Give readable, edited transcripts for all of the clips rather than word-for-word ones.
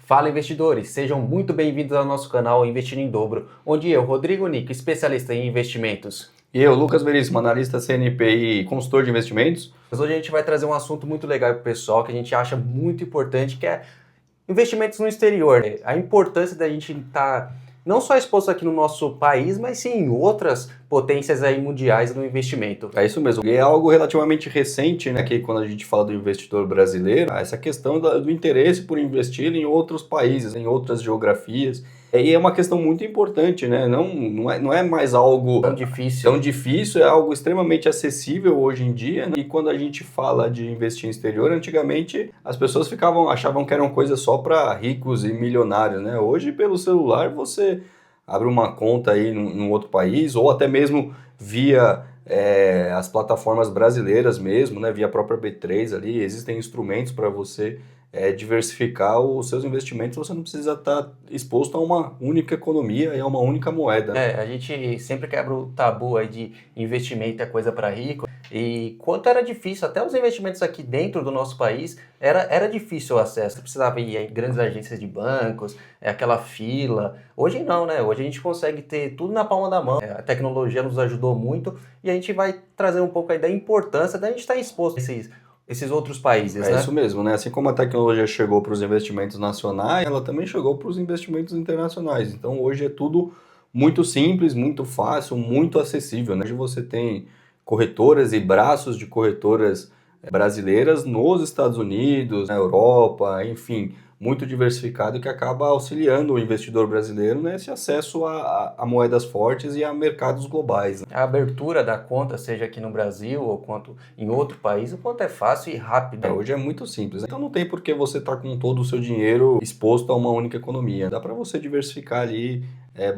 Fala investidores, sejam muito bem-vindos ao nosso canal Investindo em Dobro, onde eu, Rodrigo Nico, especialista em investimentos. E eu, Lucas Veríssimo, analista CNP e consultor de investimentos. Mas hoje a gente vai trazer um assunto muito legal para o pessoal, que a gente acha muito importante, que é investimentos no exterior. A importância da gente estar não só exposto aqui no nosso país, mas sim em outras potências aí mundiais no investimento. É isso mesmo. E é algo relativamente recente, né, que quando a gente fala do investidor brasileiro, essa questão do interesse por investir em outros países, em outras geografias. E é uma questão muito importante, né? Não é mais algo tão difícil, é algo extremamente acessível hoje em dia, né? E quando a gente fala de investir em exterior, antigamente as pessoas achavam que era uma coisa só para ricos e milionários, né? Hoje, pelo celular, você abre uma conta aí num outro país, ou até mesmo via as plataformas brasileiras mesmo, né? Via a própria B3 ali, existem instrumentos para você diversificar os seus investimentos, você não precisa estar exposto a uma única economia e a uma única moeda. A gente sempre quebra o tabu aí de investimento é coisa para rico, e quanto era difícil, até os investimentos aqui dentro do nosso país, era difícil o acesso, você precisava ir em grandes agências de bancos, aquela fila. Hoje não, né? Hoje a gente consegue ter tudo na palma da mão, a tecnologia nos ajudou muito, e a gente vai trazer um pouco aí da importância da gente estar exposto a esses outros países, né? É isso mesmo, né? Assim como a tecnologia chegou para os investimentos nacionais, ela também chegou para os investimentos internacionais. Então hoje é tudo muito simples, muito fácil, muito acessível, né? Hoje você tem corretoras e braços de corretoras brasileiras nos Estados Unidos, na Europa, enfim, muito diversificado, que acaba auxiliando o investidor brasileiro nesse acesso a moedas fortes e a mercados globais, né? A abertura da conta, seja aqui no Brasil ou quanto em outro país, o quanto é fácil e rápido. Hoje é muito simples, né? Então não tem por que você estar com todo o seu dinheiro exposto a uma única economia. Dá para você diversificar ali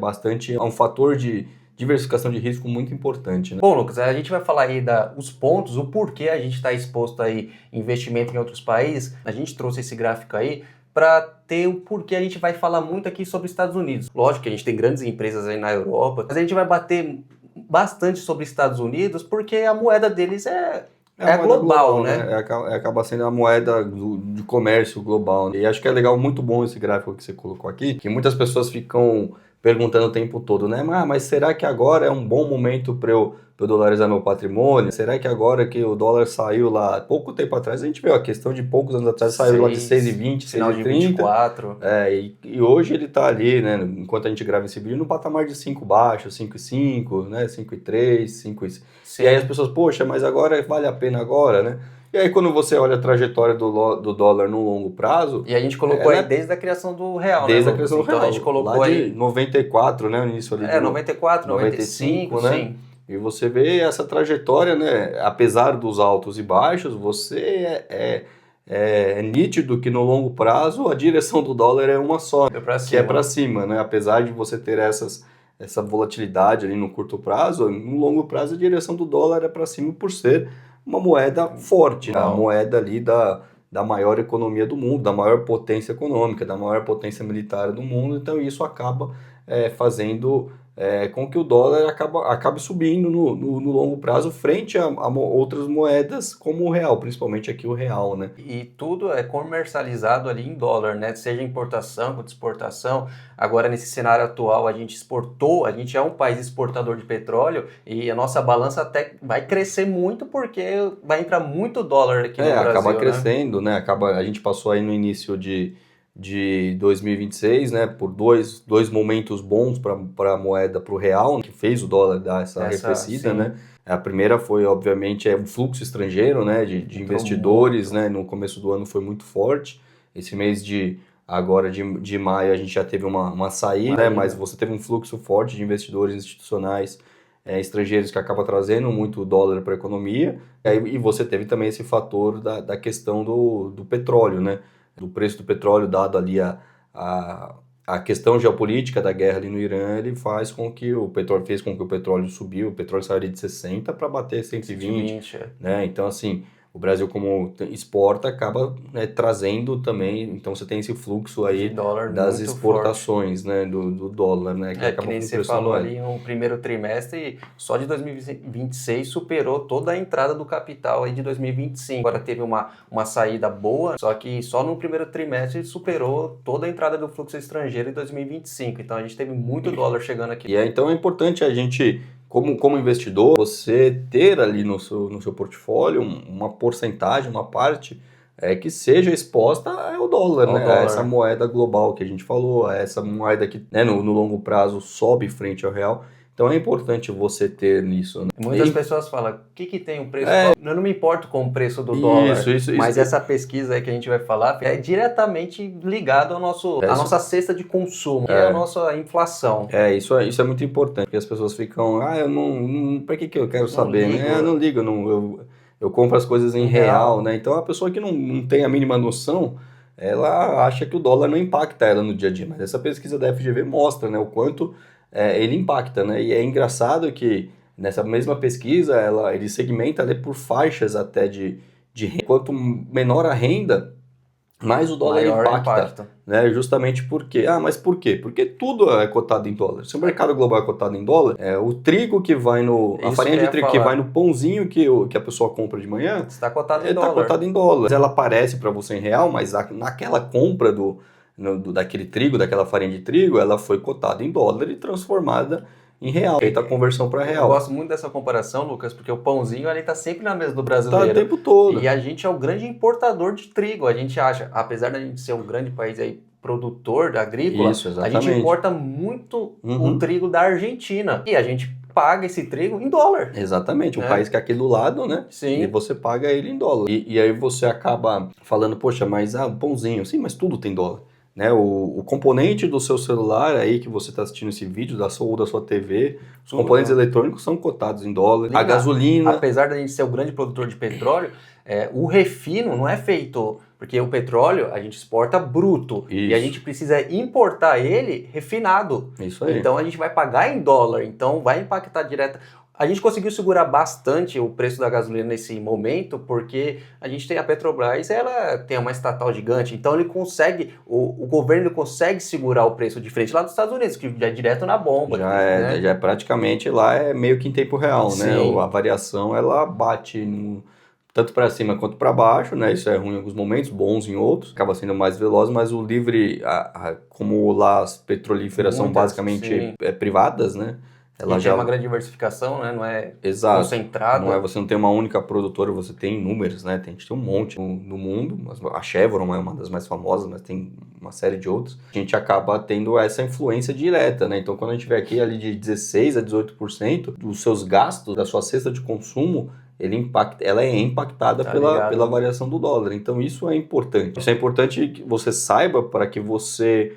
bastante, é um fator de diversificação de risco muito importante, né? Bom, Lucas, a gente vai falar aí os pontos, o porquê a gente está exposto aí em investimento em outros países. A gente trouxe esse gráfico aí para ter o porquê a gente vai falar muito aqui sobre os Estados Unidos. Lógico que a gente tem grandes empresas aí na Europa, mas a gente vai bater bastante sobre os Estados Unidos porque a moeda deles é global, né? Acaba sendo a moeda de comércio global, né? E acho que é legal, muito bom esse gráfico que você colocou aqui, que muitas pessoas ficam perguntando o tempo todo, né? Mas será que agora é um bom momento para eu dolarizar meu patrimônio? Será que agora que o dólar saiu lá, pouco tempo atrás, a gente viu a questão de poucos anos atrás, saiu lá de 6,20, 6,30. E hoje ele está ali, né? Enquanto a gente grava esse vídeo, no patamar de 5 baixo, 5,5, né? 5,3, 5. E aí as pessoas, poxa, mas agora vale a pena agora, né? E aí quando você olha a trajetória do dólar no longo prazo... E a gente colocou aí desde a criação do real, desde né? A criação do real. Então a gente colocou lá aí... de 94, né? O início ali de 94, 95, né? Sim. E você vê essa trajetória, né? Apesar dos altos e baixos, você é nítido que no longo prazo a direção do dólar é uma só, que é para cima, né? Apesar de você ter essa volatilidade ali no curto prazo, no longo prazo a direção do dólar é para cima por ser uma moeda forte, né? A moeda ali da maior economia do mundo, da maior potência econômica, da maior potência militar do mundo. Então isso acaba fazendo com que o dólar acabe subindo no longo prazo frente a outras moedas como o real, principalmente aqui o real, né? E tudo é comercializado ali em dólar, né? Seja importação quanto exportação. Agora, nesse cenário atual, a gente é um país exportador de petróleo e a nossa balança até vai crescer muito porque vai entrar muito dólar aqui no Brasil, acaba crescendo, né? A gente passou aí no início de 2026, né, por dois momentos bons para a moeda, para o real, que fez o dólar dar essa arrefecida, né? A primeira foi, obviamente, o fluxo estrangeiro, né, de investidores, né, no começo do ano foi muito forte. Esse mês de maio a gente já teve uma saída, né, mas você teve um fluxo forte de investidores institucionais estrangeiros que acaba trazendo muito dólar para a economia. E você teve também esse fator da questão do petróleo, né? Do preço do petróleo, dado ali a questão geopolítica da guerra ali no Irã, ele fez com que o petróleo subiu, o petróleo saiu ali de 60 para bater 120, né? Então, assim, o Brasil, como exporta, acaba, né, trazendo também, então você tem esse fluxo aí De dólar das muito exportações, né, do dólar, né, que que acaba nem você pressionando falou a moeda. ali no primeiro trimestre, só de 2026 superou toda a entrada do capital aí de 2025. Agora teve uma saída boa, só que só no primeiro trimestre superou toda a entrada do fluxo estrangeiro em 2025. Então a gente teve muito dólar chegando aqui. Então é importante a gente, como investidor, você ter ali no seu portfólio uma porcentagem, uma parte que seja exposta ao dólar, Ao né? A essa dólar. moeda global que a gente falou, a essa moeda que, né, no longo prazo sobe frente ao real. Então é importante você ter nisso, né? Muitas pessoas falam, o que tem o preço? Eu não me importo com o preço do dólar, Isso. mas essa pesquisa aí que a gente vai falar é diretamente ligado à nossa cesta de consumo, que é a nossa inflação. Isso é muito importante, porque as pessoas ficam, eu não pra que eu quero saber, ligo. né? Eu não ligo, eu compro as coisas em real, né? Então a pessoa que não tem a mínima noção, ela acha que o dólar não impacta ela no dia a dia, mas essa pesquisa da FGV mostra, né, o quanto ele impacta, né? E é engraçado que nessa mesma pesquisa ele segmenta ali por faixas até de renda. Quanto menor a renda, mais o dólar Maior impacta, impacto. né? Justamente porque, mas por quê? Porque tudo é cotado em dólar. Se o mercado global é cotado em dólar, o trigo que vai a Isso farinha que eu de ia trigo que falar. vai no pãozinho que a pessoa compra de manhã, Está cotado em está dólar. cotado em dólar. Ela aparece para você em real, mas naquela compra daquele trigo, daquela farinha de trigo, ela foi cotada em dólar e transformada em real. Feita a conversão para Eu real. gosto muito dessa comparação, Lucas, porque o pãozinho ali tá sempre na mesa do Tá brasileiro. o tempo todo. E a gente é o grande importador de trigo. A gente acha, apesar da gente ser um grande país aí produtor agrícola, Isso, a exatamente. gente importa muito Uhum. o trigo da Argentina. E a gente paga esse trigo em dólar. Exatamente, um país que é aqui do lado, né? Sim. E você paga ele em dólar. E aí você acaba falando, poxa, mas pãozinho, sim, mas tudo tem dólar. Né? O componente do seu celular aí que você está assistindo esse vídeo, ou da sua TV, os componentes eletrônicos são cotados em dólar. A gasolina. Apesar da gente ser o grande produtor de petróleo, o refino não é feito, porque o petróleo a gente exporta bruto. Isso. E a gente precisa importar ele refinado. Isso aí. Então a gente vai pagar em dólar, então vai impactar direto. A gente conseguiu segurar bastante o preço da gasolina nesse momento, porque a gente tem a Petrobras, ela tem uma estatal gigante, então ele consegue, o governo ele consegue segurar o preço diferente lá dos Estados Unidos, que já é direto na bomba. Já né? é praticamente lá, é meio que em tempo real, né? Sim. A variação ela bate tanto para cima quanto para baixo, né? Isso é ruim em alguns momentos, bons em outros, acaba sendo mais veloz, mas o livre, como lá as petrolíferas são basicamente privadas, né? Ela já tem uma grande diversificação, né? Não é Exato. concentrada. Você não tem uma única produtora, você tem inúmeras, né? A gente tem um monte no mundo. A Chevron é uma das mais famosas, mas tem uma série de outras. A gente acaba tendo essa influência direta, né? Então, quando a gente vê aqui ali de 16% a 18% dos seus gastos, da sua cesta de consumo, ela é impactada pela variação do dólar. Então, isso é importante. Isso é importante que você saiba para que você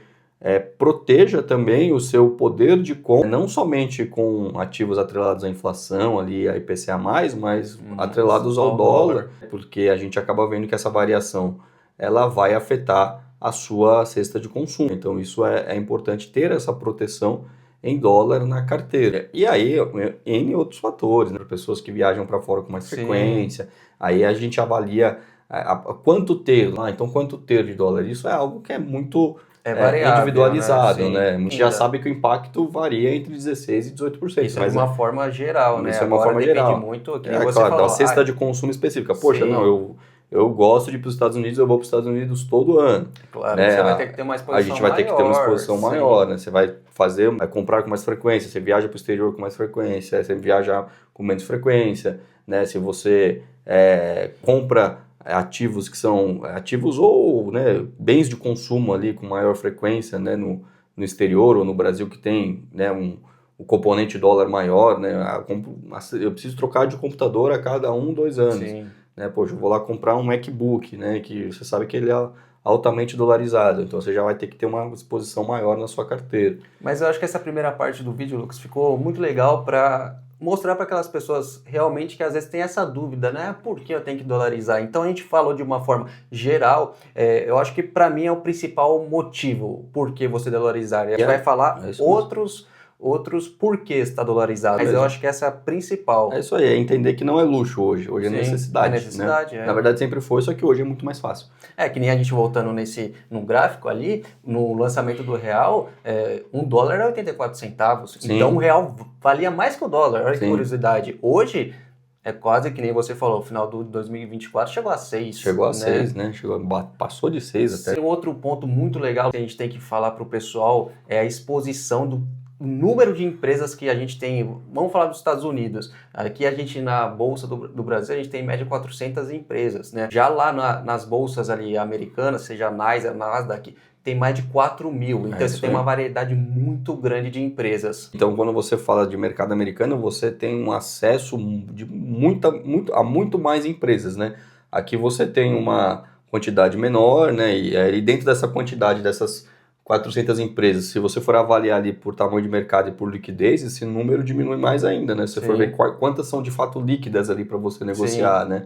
proteja também o seu poder de compra, não somente com ativos atrelados à inflação, ali a IPCA+, mas atrelados ao dólar, porque a gente acaba vendo que essa variação ela vai afetar a sua cesta de consumo. Então isso é importante ter essa proteção em dólar na carteira. E aí, em outros fatores, né? Pessoas que viajam para fora com mais frequência, aí a gente avalia quanto ter, então quanto ter de dólar. Isso é algo que é muito... variável, individualizado, né? A gente já sabe que o impacto varia entre 16% e 18%. Isso é de uma forma geral, né? Isso é uma forma depende geral. muito, que você claro, falou. da cesta de consumo específica. Poxa, não, eu gosto de ir para os Estados Unidos, eu vou para os Estados Unidos todo ano. Claro, né? você vai ter que ter uma exposição maior. A gente vai ter que ter uma exposição maior, né? Você vai comprar com mais frequência, você viaja para o exterior com mais frequência, você viaja com menos frequência, né? Se você compra ativos que são ativos ou, né, bens de consumo ali com maior frequência, né, no exterior ou no Brasil que tem, né, o componente dólar maior, né, eu preciso trocar de computador a cada 2 anos. Sim. Né, poxa, eu vou lá comprar um MacBook, né, que você sabe que ele é altamente dolarizado, então você já vai ter que ter uma exposição maior na sua carteira. Mas eu acho que essa primeira parte do vídeo, Lucas, ficou muito legal para mostrar para aquelas pessoas realmente que às vezes tem essa dúvida, né? Por que eu tenho que dolarizar? Então a gente falou de uma forma geral, eu acho que para mim é o principal motivo por que você dolarizar. A gente vai falar outros porquês está dolarizado. Mas eu acho que essa é a principal. É isso aí, é entender que não é luxo hoje é necessidade. É necessidade, né? Na verdade sempre foi, só que hoje é muito mais fácil. Que nem a gente voltando no gráfico ali, no lançamento do real, $1 era 84 centavos. Sim. Então o real valia mais que o dólar. Olha que Sim. curiosidade. Hoje, é quase que nem você falou, final do 2024 chegou a 6. Chegou a 6, né? Passou de 6 até. Um outro ponto muito legal que a gente tem que falar para o pessoal é a exposição do número de empresas que a gente tem. Vamos falar dos Estados Unidos. Aqui a gente, na Bolsa do Brasil, a gente tem em média 400 empresas, né? Já lá nas bolsas ali americanas, seja a Nasdaq, tem mais de 4 mil. Então você tem uma variedade muito grande de empresas. Então quando você fala de mercado americano, você tem um acesso de a muito mais empresas, né? Aqui você tem uma quantidade menor, né? E dentro dessa quantidade dessas 400 empresas, se você for avaliar ali por tamanho de mercado e por liquidez, esse número diminui mais ainda, né? Se você for ver quantas são de fato líquidas ali para você negociar, né?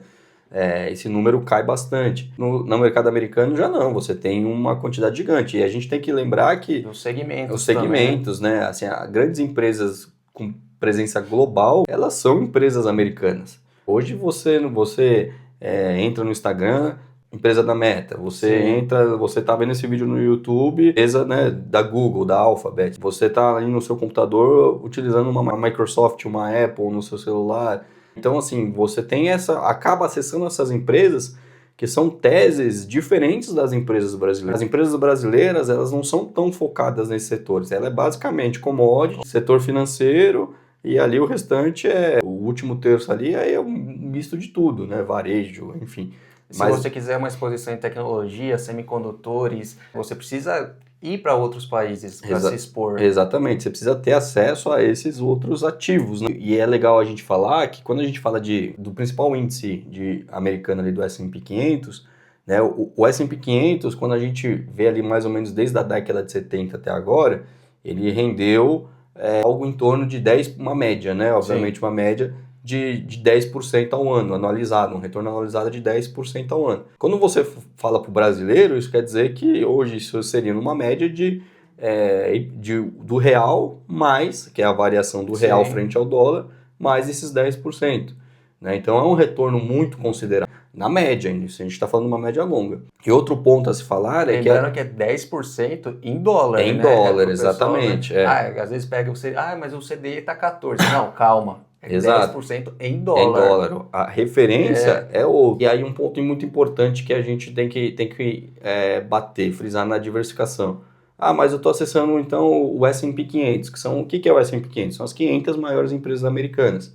Esse número cai bastante. No mercado americano já não, você tem uma quantidade gigante. E a gente tem que lembrar que os segmentos também, né? Assim, grandes empresas com presença global, elas são empresas americanas. Hoje você entra no Instagram, empresa da Meta, você tá vendo esse vídeo no YouTube, empresa, né, da Google, da Alphabet, você tá ali no seu computador utilizando uma Microsoft, uma Apple no seu celular. Então, assim, você tem acaba acessando essas empresas que são teses diferentes das empresas brasileiras. As empresas brasileiras, elas não são tão focadas nesses setores. Ela é basicamente commodity, setor financeiro, e ali o restante o último terço ali é um misto de tudo, né? Varejo, enfim. Mas você quiser uma exposição em tecnologia, semicondutores, você precisa ir para outros países para se expor. Exatamente, você precisa ter acesso a esses outros ativos, né? E é legal a gente falar que quando a gente fala do principal índice americano ali do S&P 500, né, o S&P 500, quando a gente vê ali mais ou menos desde a década de 70 até agora, ele rendeu algo em torno de 10%, uma média, né? Obviamente uma média de 10% ao ano, anualizado, um retorno anualizado de 10% ao ano. Quando você fala para o brasileiro, isso quer dizer que hoje isso seria numa média do real mais, que é a variação do real frente ao dólar, mais esses 10%. Né? Então é um retorno muito considerável. Na média, isso a gente está falando de uma média longa. E outro ponto a se falar é que... Lembrando que é 10% em dólar, em dólar, exatamente. Pessoal, né? Às vezes pega o CDI, mas o CDI está 14%. Não, calma. Exato. 10% em dólar. Em dólar. A referência é outra. E aí um ponto muito importante que a gente tem que bater, frisar na diversificação. Mas eu estou acessando então o S&P 500, o que é o S&P 500? São as 500 maiores empresas americanas.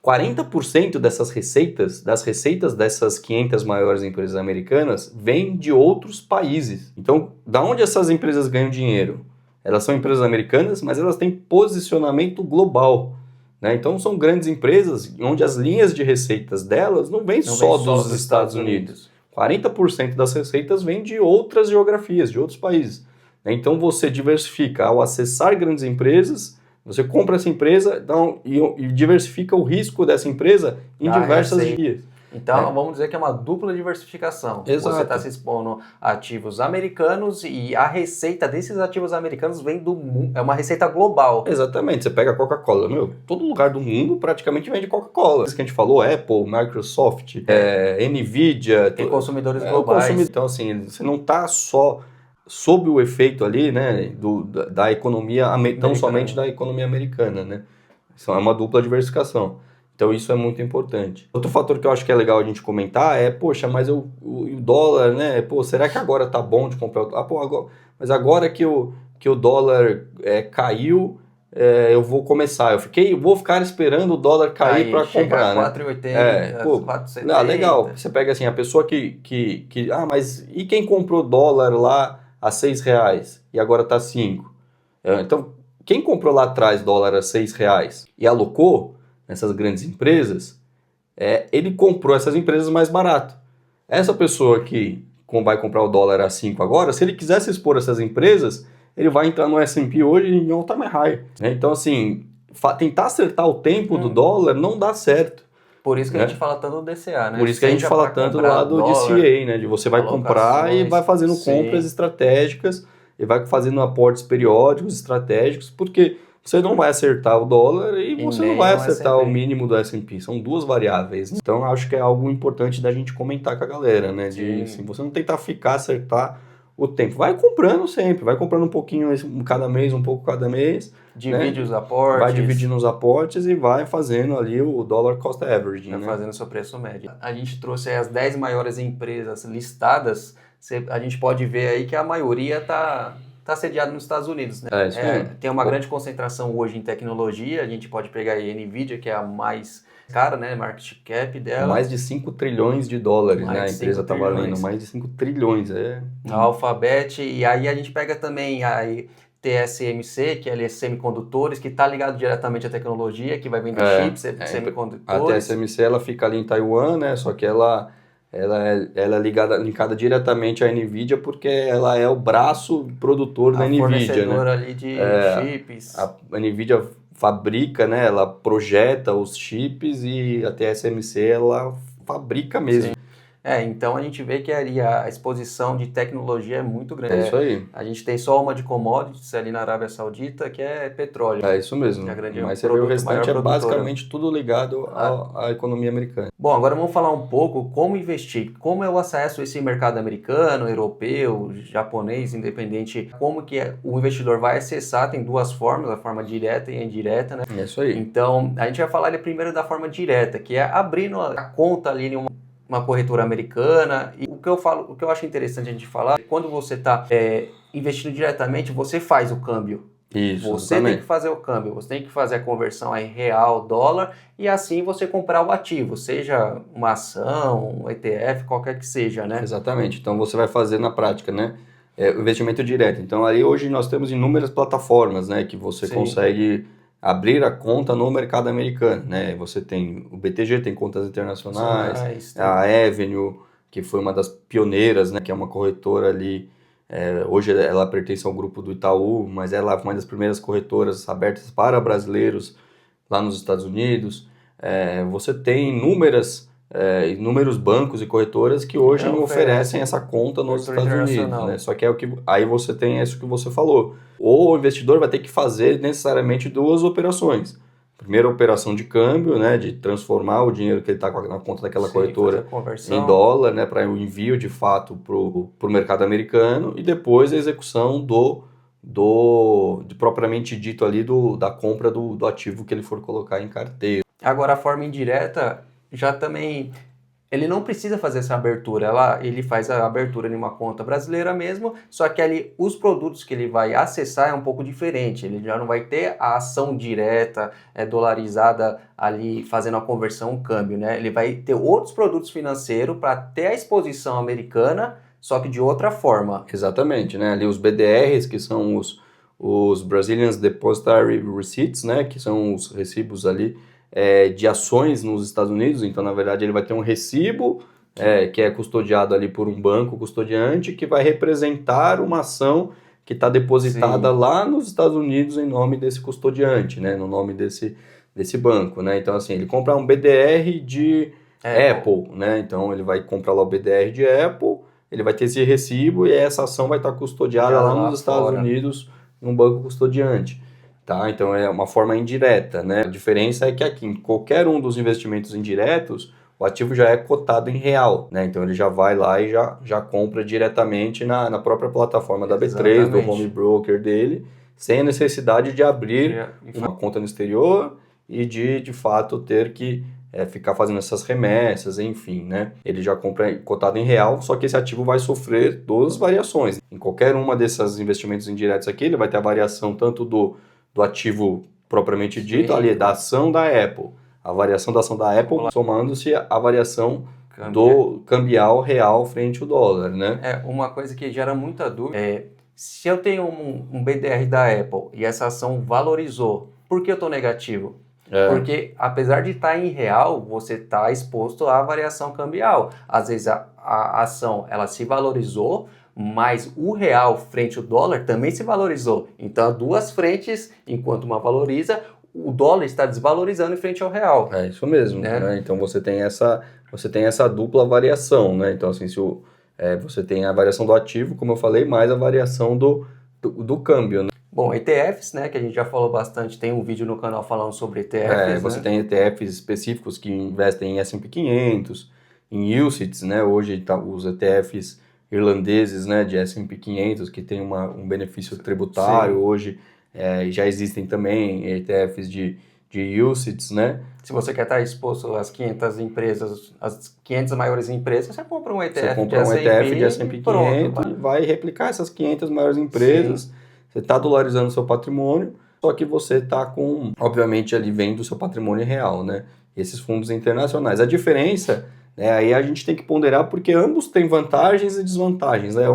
40% das receitas dessas 500 maiores empresas americanas vêm de outros países. Então, da onde essas empresas ganham dinheiro? Elas são empresas americanas, mas elas têm posicionamento global. Né? Então, são grandes empresas onde as linhas de receitas delas não vêm só dos Estados Unidos. 40% das receitas vêm de outras geografias, de outros países. Então, você diversifica ao acessar grandes empresas. Você compra essa empresa e diversifica o risco dessa empresa em diversas vias. Então, vamos dizer que é uma dupla diversificação. Exato. Você está se expondo a ativos americanos e a receita desses ativos americanos vem do mundo. É uma receita global. Exatamente. Você pega a Coca-Cola. Todo lugar do mundo praticamente vende Coca-Cola. Isso que a gente falou, Apple, Microsoft, Nvidia. Tem consumidores globais. Então, assim, você não está só sob o efeito ali, né, da economia, tão somente da economia americana, né? Isso é uma dupla diversificação. Então isso é muito importante. Outro fator que eu acho que é legal a gente comentar poxa, mas o dólar, né? Será que agora tá bom de comprar? Mas agora que o dólar caiu, eu vou começar. Vou ficar esperando o dólar cair para comprar, né? 4,80, 4,70. Legal. Você pega assim, a pessoa mas e quem comprou dólar lá a R$6 e agora tá 5? Então, quem comprou lá atrás dólar a R$6 e alocou nessas grandes empresas, ele comprou essas empresas mais barato. Essa pessoa que vai comprar o dólar a 5 agora, se ele quiser se expor a essas empresas, ele vai entrar no S&P hoje em all-time high. Né? Então, assim, tentar acertar o tempo do dólar não dá certo. Por isso que a gente fala tanto do DCA, né? Por isso que a gente fala tanto do lado do DCA, né? De você vai comprar e vai fazendo compras estratégicas e vai fazendo aportes periódicos estratégicos, porque você não vai acertar o dólar e você não vai nem o acertar o S&P. mínimo do S&P. São duas variáveis. Então, acho que é algo importante da gente comentar com a galera, né? De Sim. assim, você não tentar acertar o tempo. Vai comprando sempre, vai comprando um pouquinho cada mês, um pouco cada mês, né? Divide os Vai aportes, dividindo os aportes e vai fazendo ali o dollar cost averaging, vai né? fazendo seu preço médio. A gente trouxe aí as 10 maiores empresas listadas, a gente pode ver aí que a maioria tá sediada nos Estados Unidos, né? É isso mesmo. Tem uma grande concentração hoje em tecnologia, a gente pode pegar aí a Nvidia, que é a mais cara, né? Market cap dela. Mais de 5 trilhões de dólares, Mais né? A de empresa 5 está valendo trilhões. mais de 5 trilhões. A Alphabet, e aí a gente pega também a TSMC, que é semicondutores, que está ligado diretamente à tecnologia, que vai vender chips, A semicondutores. TSMC ela fica ali em Taiwan, né? Só que ela é linkada diretamente à Nvidia porque ela é o braço produtor da A Nvidia, né? fornecedora ali de chips. A Nvidia fabrica, né? Ela projeta os chips e a TSMC ela fabrica mesmo. Então a gente vê que ali a exposição de tecnologia é muito grande. É isso aí. A gente tem só uma de commodities ali na Arábia Saudita, que é petróleo. É isso mesmo. É a grande Mas você vê o restante maior é produtora. basicamente tudo ligado à economia americana. Bom, agora vamos falar um pouco como investir, como é o acesso a esse mercado americano, europeu, japonês, independente, como que o investidor vai acessar, tem duas formas, a forma direta e a indireta, né? É isso aí. Então, a gente vai falar primeiro da forma direta, que é abrindo a conta ali em uma corretora americana. E o que eu acho interessante a gente falar, quando você está investindo diretamente, você faz o câmbio. Isso, Você exatamente. tem que fazer o câmbio, você tem que fazer a conversão aí real, dólar, e assim você comprar o ativo, seja uma ação, um ETF, qualquer que seja, né? Exatamente. Então você vai fazer na prática, né? O investimento direto. Então aí hoje nós temos inúmeras plataformas, né? Que você Sim. consegue abrir a conta no mercado americano, né? Você tem o BTG, tem contas internacionais, a Avenue, que foi uma das pioneiras, né? Que é uma corretora ali. Hoje ela pertence ao grupo do Itaú, mas ela é uma das primeiras corretoras abertas para brasileiros lá nos Estados Unidos. Você tem inúmeros bancos e corretoras que hoje oferecem essa conta nos Estados Unidos, né? Só que aí você tem isso que você falou. O investidor vai ter que fazer necessariamente duas operações. Primeira operação de câmbio, né, de transformar o dinheiro que ele está na conta daquela corretora em dólar, né, para o envio de fato para o mercado americano, e depois a execução de propriamente dito ali da compra do ativo que ele for colocar em carteira. Agora a forma indireta já também ele não precisa fazer essa abertura, ele faz a abertura em uma conta brasileira mesmo, só que ali os produtos que ele vai acessar é um pouco diferente, ele já não vai ter a ação direta, dolarizada ali fazendo a conversão, o câmbio, né? Ele vai ter outros produtos financeiros para ter a exposição americana, só que de outra forma. Exatamente, né? Ali os BDRs, que são os Brazilian Depositary Receipts, né? Que são os recibos ali de ações nos Estados Unidos. Então, na verdade, ele vai ter um recibo que é custodiado ali por um banco custodiante que vai representar uma ação que está depositada lá nos Estados Unidos em nome desse custodiante, né? No nome desse banco, né? Então, assim, ele compra um BDR de Apple, né? Então, ele vai comprar lá o BDR de Apple, ele vai ter esse recibo e essa ação vai estar custodiada lá nos Estados Unidos num banco custodiante. Tá? Então é uma forma indireta, né? A diferença é que aqui, em qualquer um dos investimentos indiretos, o ativo já é cotado em real, né? Então ele já vai lá e já compra diretamente na própria plataforma da B3, do home broker dele, sem a necessidade de abrir uma conta no exterior e de fato ter que ficar fazendo essas remessas, enfim, né? Ele já compra cotado em real, só que esse ativo vai sofrer duas variações. Em qualquer uma desses investimentos indiretos aqui, ele vai ter a variação tanto do ativo propriamente dito, ali da ação da Apple. A variação da ação da Apple somando-se a variação do cambial real frente ao dólar, né? Uma coisa que gera muita dúvida se eu tenho um BDR da Apple e essa ação valorizou, por que eu estou negativo? Porque apesar de estar em real, você está exposto à variação cambial. Às vezes a ação ela se valorizou, mas o real frente ao dólar também se valorizou. Então, duas frentes, enquanto uma valoriza, o dólar está desvalorizando em frente ao real. É isso mesmo, né? Então você tem essa dupla variação, né? Então, assim, se você tem a variação do ativo, como eu falei, mais a variação do câmbio, né? Bom, ETFs, né, que a gente já falou bastante, tem um vídeo no canal falando sobre ETFs, Você né? tem ETFs específicos que investem em S&P 500, em UCITS, né? Hoje os ETFs irlandeses, né, de S&P 500 que tem um benefício tributário. Sim. Hoje já existem também ETFs de UCITS, né? Se você quer estar exposto às 500 empresas, às 500 maiores empresas, você compra um Você ETF de compra um ETF de S&P S&P e pronto. 500 e vai replicar essas 500 maiores Sim, empresas. Você está dolarizando seu patrimônio, só que você está com, obviamente, ali vendo o seu patrimônio real, né? Esses fundos internacionais. A diferença, né, aí a gente tem que ponderar porque ambos têm vantagens e desvantagens, né? Para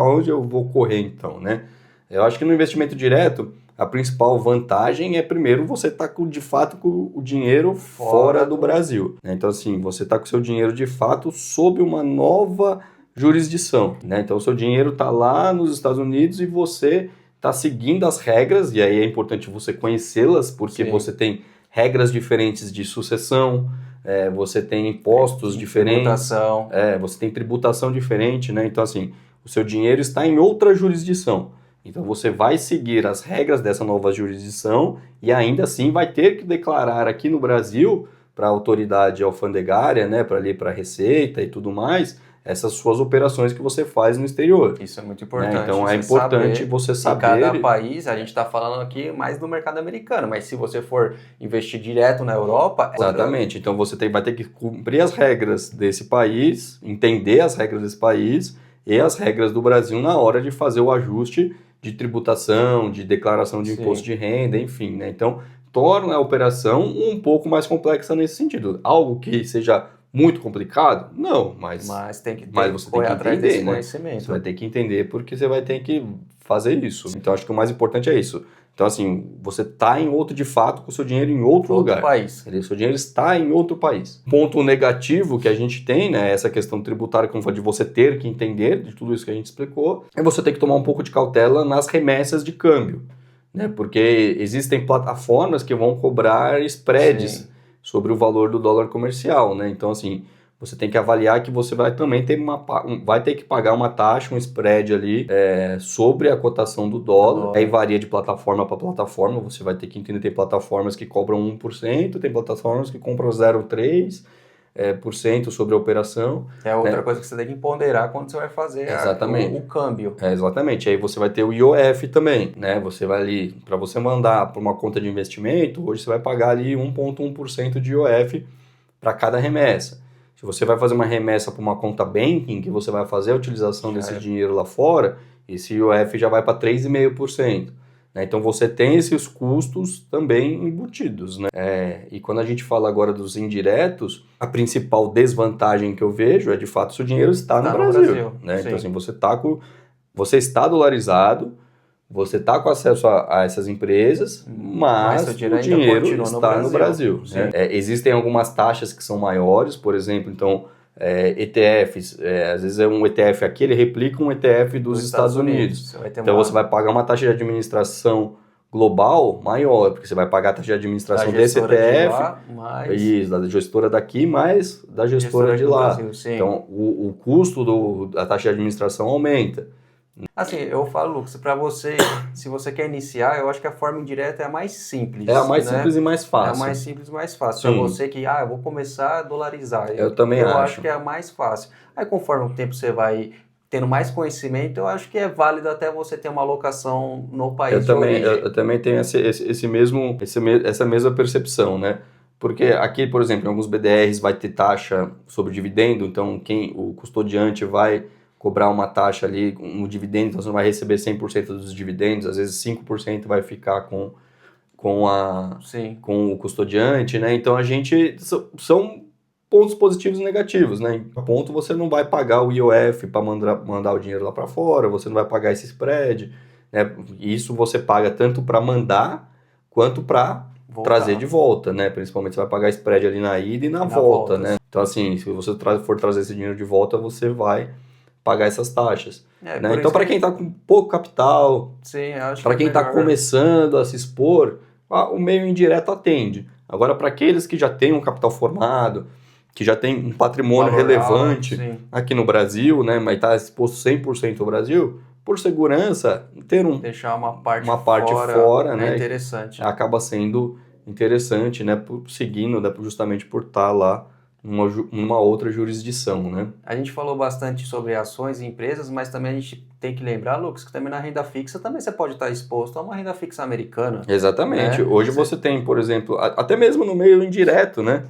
onde eu vou correr então, né? Eu acho que no investimento direto, a principal vantagem é, primeiro, você estar de fato com o dinheiro fora do Brasil, né? Então, assim, você está com o seu dinheiro de fato sob uma nova jurisdição, né? Então, o seu dinheiro está lá nos Estados Unidos e você está seguindo as regras, e aí é importante você conhecê-las, porque sim. você tem regras diferentes de sucessão, você tem impostos diferentes, Tributação. você tem tributação diferente, né? Então, assim, o seu dinheiro está em outra jurisdição. Então você vai seguir as regras dessa nova jurisdição e ainda assim vai ter que declarar aqui no Brasil para a autoridade alfandegária, né, para a Receita e tudo mais, essas suas operações que você faz no exterior. Isso é muito Né? importante. Então é importante você Em saber. cada país, a gente está falando aqui mais do mercado americano, mas se você for investir direto na Europa... Exatamente. Então você vai ter que cumprir as regras desse país, entender as regras desse país e as regras do Brasil na hora de fazer o ajuste de tributação, de declaração de imposto de renda, enfim, né? Então, torna a operação um pouco mais complexa nesse sentido. Algo que seja muito complicado? Não, mas você tem que correr atrás entender, desse né? conhecimento. Você vai ter que entender porque você vai ter que fazer isso. Então, acho que o mais importante é isso. Então, assim, você está de fato, com o seu dinheiro em outro lugar. País. O seu dinheiro está em outro país. Ponto negativo que a gente tem, né, essa questão tributária, como foi de você ter que entender de tudo isso que a gente explicou, é você ter que tomar um pouco de cautela nas remessas de câmbio, né, porque existem plataformas que vão cobrar spreads sobre o valor do dólar comercial, né, então, assim, você tem que avaliar que você vai também vai ter que pagar uma taxa, um spread ali sobre a cotação do dólar. Aí varia de plataforma para plataforma, você vai ter que entender, tem plataformas que cobram 1%, tem plataformas que compram 0,3% sobre a operação. É outra coisa que você tem que ponderar quando você vai fazer o câmbio. Exatamente, aí você vai ter o IOF também, né? Você vai ali, para você mandar para uma conta de investimento, hoje você vai pagar ali 1,1% de IOF para cada remessa. Se você vai fazer uma remessa para uma conta banking, que você vai fazer a utilização desse dinheiro lá fora, esse IOF já vai para 3,5%. Né? Então você tem esses custos também embutidos. Né? E quando a gente fala agora dos indiretos, a principal desvantagem que eu vejo é de fato se o dinheiro está no Brasil. Né? Então assim, você está dolarizado, você está com acesso a essas empresas, mas o dinheiro está no Brasil. Né? Existem algumas taxas que são maiores, por exemplo, então ETFs, às vezes um ETF aqui, ele replica um ETF dos Estados Unidos. Então você vai pagar uma taxa de administração global maior, porque você vai pagar a taxa de administração desse ETF, da gestora daqui, mais da gestora de lá. Então o custo da taxa de administração aumenta. Assim, eu falo, Lucas, para você, se você quer iniciar, eu acho que a forma indireta é a mais simples. É a mais simples e mais fácil. É a mais simples e mais fácil. Para você que, eu vou começar a dolarizar. Eu também acho. Eu acho que é a mais fácil. Aí, conforme o tempo você vai tendo mais conhecimento, eu acho que é válido até você ter uma alocação no país de origem. Eu também tenho essa mesma percepção, né? Porque aqui, por exemplo, em alguns BDRs vai ter taxa sobre dividendo, então o custodiante vai cobrar uma taxa ali no dividendo, então você não vai receber 100% dos dividendos, às vezes 5% vai ficar com o custodiante, né? Então são pontos positivos e negativos, né? Em ponto você não vai pagar o IOF para mandar o dinheiro lá para fora, você não vai pagar esse spread, né? E isso você paga tanto para mandar quanto para trazer de volta, né? Principalmente você vai pagar spread ali na ida e na volta, né? Então assim, se você for trazer esse dinheiro de volta, você vai pagar essas taxas. Né? Então, para quem está com pouco capital, para quem está começando a se expor, o meio indireto atende. Agora, para aqueles que já têm um capital formado, que já tem um patrimônio relevante aqui no Brasil, né, mas está exposto 100% ao Brasil, por segurança, ter Deixar uma parte fora, é né? interessante. Acaba sendo interessante, né? Seguindo, né? Justamente por estar lá numa outra jurisdição, né? A gente falou bastante sobre ações e empresas, mas também a gente tem que lembrar, Lucas, que também na renda fixa também você pode estar exposto a uma renda fixa americana. Exatamente. Né? Hoje você tem, por exemplo, até mesmo no meio indireto, né?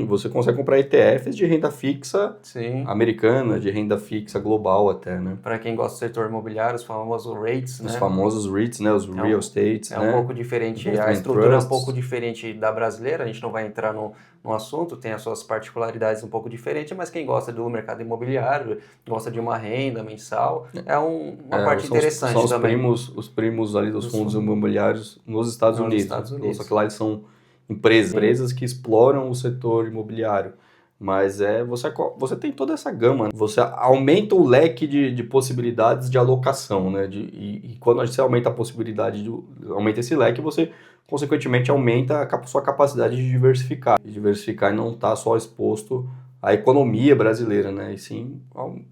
Você consegue comprar ETFs de renda fixa Sim. americana, de renda fixa global até, né? Para quem gosta do setor imobiliário, os famosos REITs, Os né? famosos REITs, né? Os real estates, É né? um pouco diferente, a Investment estrutura é um trusts. pouco diferente da brasileira, a gente não vai entrar no assunto, tem as suas particularidades um pouco diferentes, mas quem gosta do mercado imobiliário, gosta de uma renda mensal, é uma parte interessante são também. Os primos ali dos fundos fundos imobiliários nos Estados Unidos. Estados Unidos. Só que lá eles são empresas que exploram o setor imobiliário. Mas você tem toda essa gama, né? Você aumenta o leque de possibilidades de alocação, né? E quando você aumenta a possibilidade, aumenta esse leque, você consequentemente aumenta a sua capacidade de diversificar. E diversificar e não estar só exposto à economia brasileira, né? E sim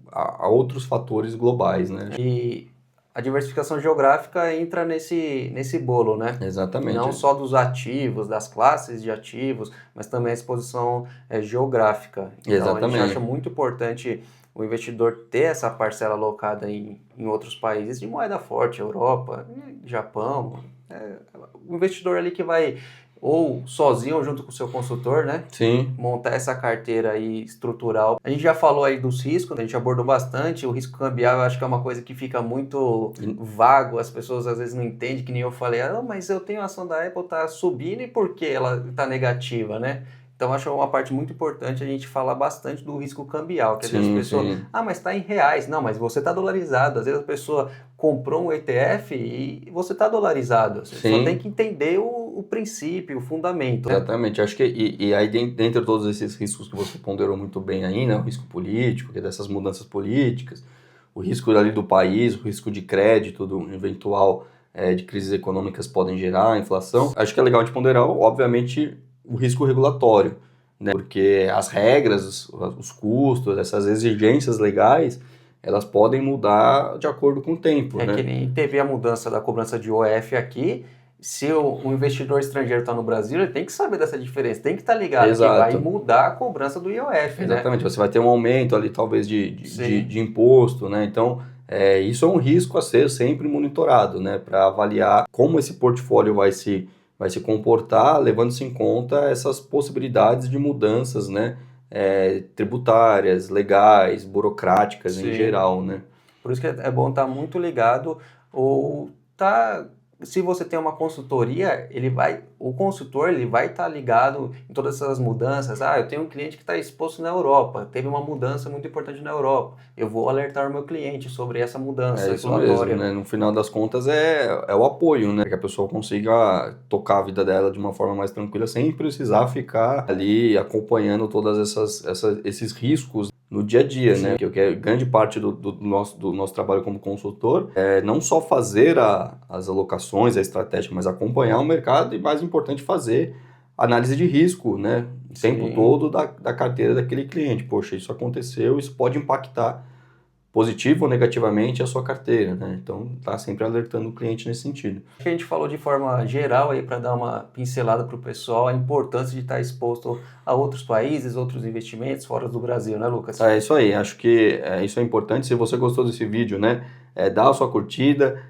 a outros fatores globais, né? E a diversificação geográfica entra nesse bolo, né? Exatamente. Não só dos ativos, das classes de ativos, mas também a exposição geográfica. Então, Exatamente. a gente acha muito importante o investidor ter essa parcela alocada em outros países de moeda forte, Europa, Japão. O investidor ali que vai ou sozinho ou junto com o seu consultor, né? Sim. Montar essa carteira aí estrutural. A gente já falou aí dos riscos, a gente abordou bastante. O risco cambial eu acho que é uma coisa que fica muito vago, as pessoas às vezes não entendem, que nem eu falei, mas eu tenho a ação da Apple, tá subindo e por que ela tá negativa, né? Então, acho que é uma parte muito importante a gente falar bastante do risco cambial, que às vezes a pessoa, mas está em reais. Não, mas você está dolarizado. Às vezes a pessoa comprou um ETF e você está dolarizado. Você só tem que entender o princípio, o fundamento. Exatamente. Acho que e aí dentro de todos esses riscos que você ponderou muito bem aí, né? O risco político, que é dessas mudanças políticas, o risco ali do país, o risco de crédito, do eventual de crises econômicas podem gerar, inflação. Acho que é legal de ponderar, obviamente, o risco regulatório, né? Porque as regras, os custos, essas exigências legais, elas podem mudar de acordo com o tempo. Que nem teve a mudança da cobrança de IOF aqui. Se o investidor estrangeiro está no Brasil, ele tem que saber dessa diferença, tem que estar ligado que vai mudar a cobrança do IOF. Exatamente, né? Você vai ter um aumento ali talvez de imposto, né? Então, isso é um risco a ser sempre monitorado, né? Para avaliar como esse portfólio vai se comportar, levando-se em conta essas possibilidades de mudanças, né? Tributárias, legais, burocráticas em geral, né? Por isso que é bom estar muito ligado ou se você tem uma consultoria, o consultor vai estar ligado em todas essas mudanças. Eu tenho um cliente que está exposto na Europa, teve uma mudança muito importante na Europa. Eu vou alertar o meu cliente sobre essa mudança regulatória. Mesmo, né? No final das contas é o apoio, né? Que a pessoa consiga tocar a vida dela de uma forma mais tranquila, sem precisar ficar ali acompanhando todas esses riscos no dia a dia, né? Porque grande parte do nosso trabalho como consultor é não só fazer as alocações, a estratégia, mas acompanhar o mercado e, mais importante, fazer análise de risco, né? O tempo todo da carteira daquele cliente. Poxa, isso aconteceu, isso pode impactar positivo ou negativamente a sua carteira, né? Então, tá sempre alertando o cliente nesse sentido. A gente falou de forma geral aí para dar uma pincelada para o pessoal a importância de estar exposto a outros países, outros investimentos fora do Brasil, né, Lucas? É isso aí, acho que isso é importante. Se você gostou desse vídeo, né, dá a sua curtida,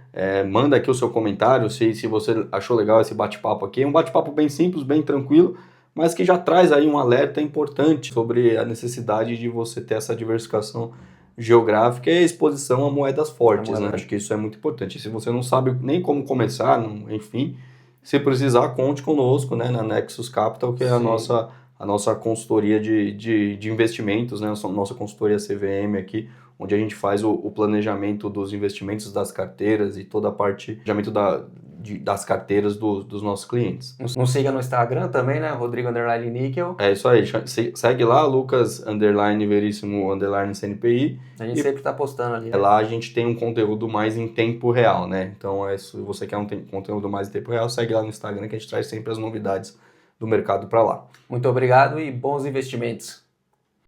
manda aqui o seu comentário se você achou legal esse bate-papo aqui. É um bate-papo bem simples, bem tranquilo, mas que já traz aí um alerta importante sobre a necessidade de você ter essa diversificação geográfica e a exposição a moedas fortes, né? Acho que isso é muito importante. Se você não sabe nem como começar, enfim, se precisar, conte conosco, né, na Nexus Capital, que é a nossa consultoria de investimentos, né, a nossa consultoria CVM aqui, onde a gente faz o planejamento dos investimentos das carteiras e toda a parte de planejamento das carteiras dos nossos clientes. Nos siga no Instagram também, né? Rodrigo_Níquel. É isso aí. Segue lá, Lucas_Veríssimo_CNPI. A gente sempre está postando ali. Né? Lá a gente tem um conteúdo mais em tempo real, né? Então, se você quer um conteúdo mais em tempo real, segue lá no Instagram que a gente traz sempre as novidades do mercado para lá. Muito obrigado e bons investimentos.